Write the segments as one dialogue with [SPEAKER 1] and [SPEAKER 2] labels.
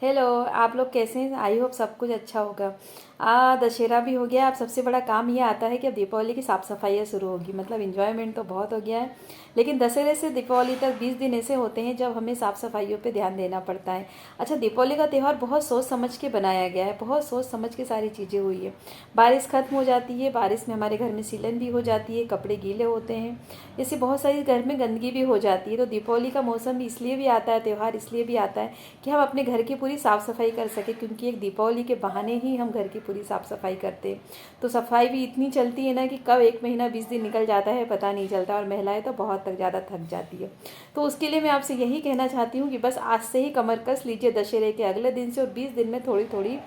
[SPEAKER 1] Hello. आप लोग कैसे हैं? आई होप सब कुछ अच्छा होगा। दशहरा भी हो गया। अब सबसे बड़ा काम ये आता है कि अब दीपावली की साफ़ सफाइयाँ शुरू होगी। मतलब इन्जॉयमेंट तो बहुत हो गया है, लेकिन दशहरे से दीपावली तक 20 दिन ऐसे होते हैं जब हमें साफ़ सफाइयों पे ध्यान देना पड़ता है। अच्छा, दीपावली का त्यौहार बहुत सोच समझ के बनाया गया है, बहुत सोच समझ के सारी चीज़ें हुई है। बारिश खत्म हो जाती है, बारिश में हमारे घर में सीलन भी हो जाती है, कपड़े गीले होते हैं, इससे बहुत सारी घर में गंदगी भी हो जाती है। तो दीपावली का मौसम भी इसलिए भी आता है, त्यौहार इसलिए भी आता है कि हम अपने घर की पूरी साफ़ सफाई कर सकें, क्योंकि एक दीपावली के बहाने ही हम घर की पूरी साफ़ सफाई करते हैं। तो सफाई भी इतनी चलती है ना कि कब 1 महीना 20 दिन निकल जाता है पता नहीं चलता, और महिलाएं तो बहुत तक ज़्यादा थक जाती है। तो उसके लिए मैं आपसे यही कहना चाहती हूँ कि बस आज से ही कमर कस लीजिए दशहरे के अगले दिन से, और 20 दिन में थोड़ी थोड़ी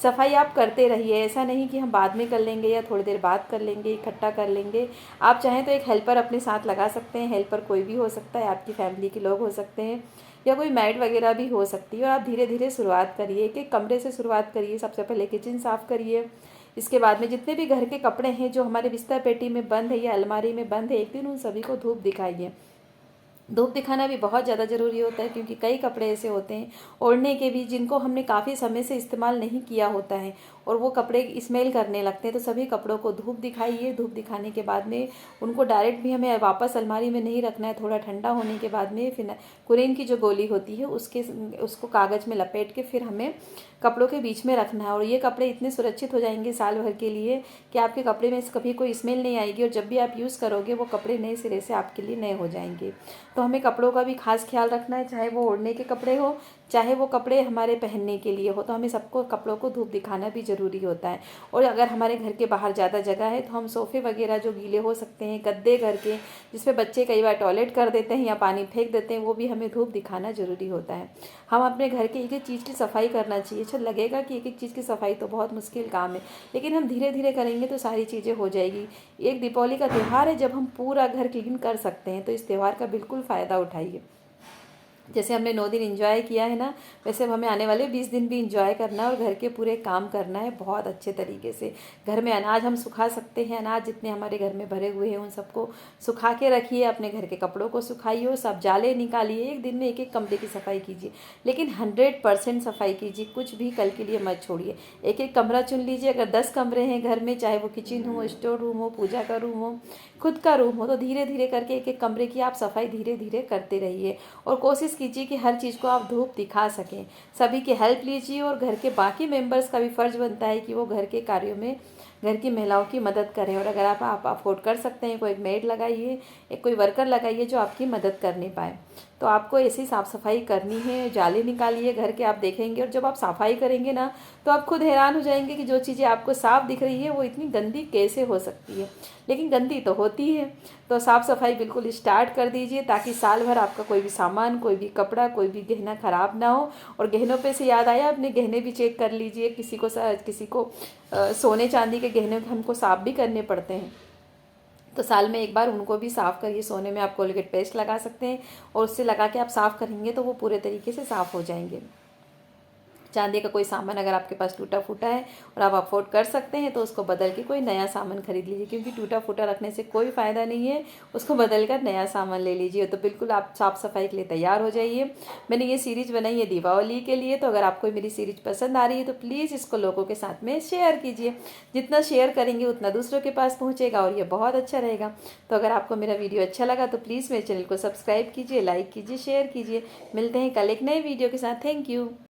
[SPEAKER 1] सफाई आप करते रहिए। ऐसा नहीं कि हम बाद में कर लेंगे या थोड़ी देर बाद कर लेंगे, इकट्ठा कर लेंगे। आप चाहें तो एक हेल्पर अपने साथ लगा सकते हैं। हेल्पर कोई भी हो सकता है, आपकी फैमिली के लोग हो सकते हैं, या कोई मैड वगैरह भी हो सकती है। और आप धीरे धीरे शुरुआत करिए, एक एक कमरे से शुरुआत करिए। सबसे पहले किचन साफ़ करिए, इसके बाद में जितने भी घर के कपड़े हैं जो हमारे बिस्तर पेटी में बंद है या अलमारी में बंद है, एक दिन उन सभी को धूप दिखाइए। धूप दिखाना भी बहुत ज़्यादा ज़रूरी होता है, क्योंकि कई कपड़े ऐसे होते हैं ओढ़ने के भी जिनको हमने काफ़ी समय से इस्तेमाल नहीं किया होता है, और वो कपड़े स्मेल करने लगते हैं। तो सभी कपड़ों को धूप दिखाइए। धूप दिखाने के बाद में उनको डायरेक्ट भी हमें वापस अलमारी में नहीं रखना है। थोड़ा ठंडा होने के बाद में फिर कुरेन की जो गोली होती है उसको कागज़ में लपेट के फिर हमें कपड़ों के बीच में रखना है। और ये कपड़े इतने सुरक्षित हो जाएंगे साल भर के लिए कि आपके कपड़े में कभी कोई स्मेल नहीं आएगी, और जब भी आप यूज़ करोगे वो कपड़े नए सिरे से आपके लिए नए हो जाएंगे। तो हमें कपड़ों का भी खास ख्याल रखना है, चाहे वो ओढ़ने के कपड़े हो, चाहे वो कपड़े हमारे पहनने के लिए हो। तो हमें सबको कपड़ों को धूप दिखाना भी ज़रूरी होता है। और अगर हमारे घर के बाहर ज़्यादा जगह है तो हम सोफ़े वगैरह जो गीले हो सकते हैं, गद्दे घर के जिस पे बच्चे कई बार टॉयलेट कर देते हैं या पानी फेंक देते हैं, वो भी हमें धूप दिखाना ज़रूरी होता है। हम अपने घर के एक एक चीज़ की सफाई करना चाहिए। अच्छा लगेगा कि एक एक चीज़ की सफाई तो बहुत मुश्किल काम है, लेकिन हम धीरे धीरे करेंगे तो सारी चीज़ें हो जाएगी। एक दीपावली का त्यौहार है जब हम पूरा घर क्लीन कर सकते हैं, तो इस त्यौहार का बिल्कुल फ़ायदा उठाइए। जैसे हमने 9 दिन एंजॉय किया है ना, वैसे अब हमें आने वाले 20 दिन भी एंजॉय करना है, और घर के पूरे काम करना है बहुत अच्छे तरीके से। घर में अनाज हम सुखा सकते हैं, अनाज जितने हमारे घर में भरे हुए हैं उन सबको सुखा के रखिए। अपने घर के कपड़ों को सुखाइए, और सब जाले निकालिए। एक दिन में एक एक कमरे की सफाई कीजिए, लेकिन 100% सफाई कीजिए, कुछ भी कल के लिए मत छोड़िए। एक एक कमरा चुन लीजिए। अगर 10 कमरे हैं घर में, चाहे वो किचन हो, स्टोर रूम हो, पूजा का रूम हो, खुद का रूम हो, तो धीरे धीरे करके एक एक कमरे की आप सफाई धीरे धीरे करते रहिए। और कोशिश कीजिए कि हर चीज़ को आप धूप दिखा सकें। सभी की हेल्प लीजिए, और घर के बाकी मेंबर्स का भी फ़र्ज़ बनता है कि वो घर के कार्यों में घर की महिलाओं की मदद करें। और अगर आप अफोर्ड कर सकते हैं, कोई एक मेड लगाइए, एक कोई वर्कर लगाइए जो आपकी मदद कर नहीं पाए। तो आपको ऐसी साफ़ सफाई करनी है। जाले निकालिए घर के, आप देखेंगे, और जब आप सफाई करेंगे ना तो आप खुद हैरान हो जाएंगे कि जो चीज़ें आपको साफ़ दिख रही है वो इतनी गंदी कैसे हो सकती है, लेकिन गंदी तो होती है। तो साफ़ सफाई बिल्कुल स्टार्ट कर दीजिए, ताकि साल भर आपका कोई भी सामान, कोई भी कपड़ा, कोई भी गहना ख़राब ना हो। और गहनों पे से याद आया, अपने गहने भी चेक कर लीजिए। किसी को सोने चांदी के गहने हमको साफ़ भी करने पड़ते हैं, तो साल में एक बार उनको भी साफ़ करिए। सोने में आप कोलगेट पेस्ट लगा सकते हैं, और उससे लगा के आप साफ़ करेंगे तो वो पूरे तरीके से साफ़ हो जाएंगे। चांदी का कोई सामान अगर आपके पास टूटा फूटा है और आप अफोर्ड कर सकते हैं, तो उसको बदल के कोई नया सामान खरीद लीजिए, क्योंकि टूटा फूटा रखने से कोई फ़ायदा नहीं है। उसको बदल कर नया सामान ले लीजिए, तो बिल्कुल आप साफ़ सफाई के लिए तैयार हो जाइए। मैंने ये सीरीज़ बनाई है दीपावली के लिए, तो अगर आपको मेरी सीरीज़ पसंद आ रही है तो प्लीज़ इसको लोगों के साथ में शेयर कीजिए। जितना शेयर करेंगे उतना दूसरों के पास पहुँचेगा, और ये बहुत अच्छा रहेगा। तो अगर आपको मेरा वीडियो अच्छा लगा तो प्लीज़ मेरे चैनल को सब्सक्राइब कीजिए, लाइक कीजिए, शेयर कीजिए। मिलते हैं कल एक नए वीडियो के साथ। Thank you.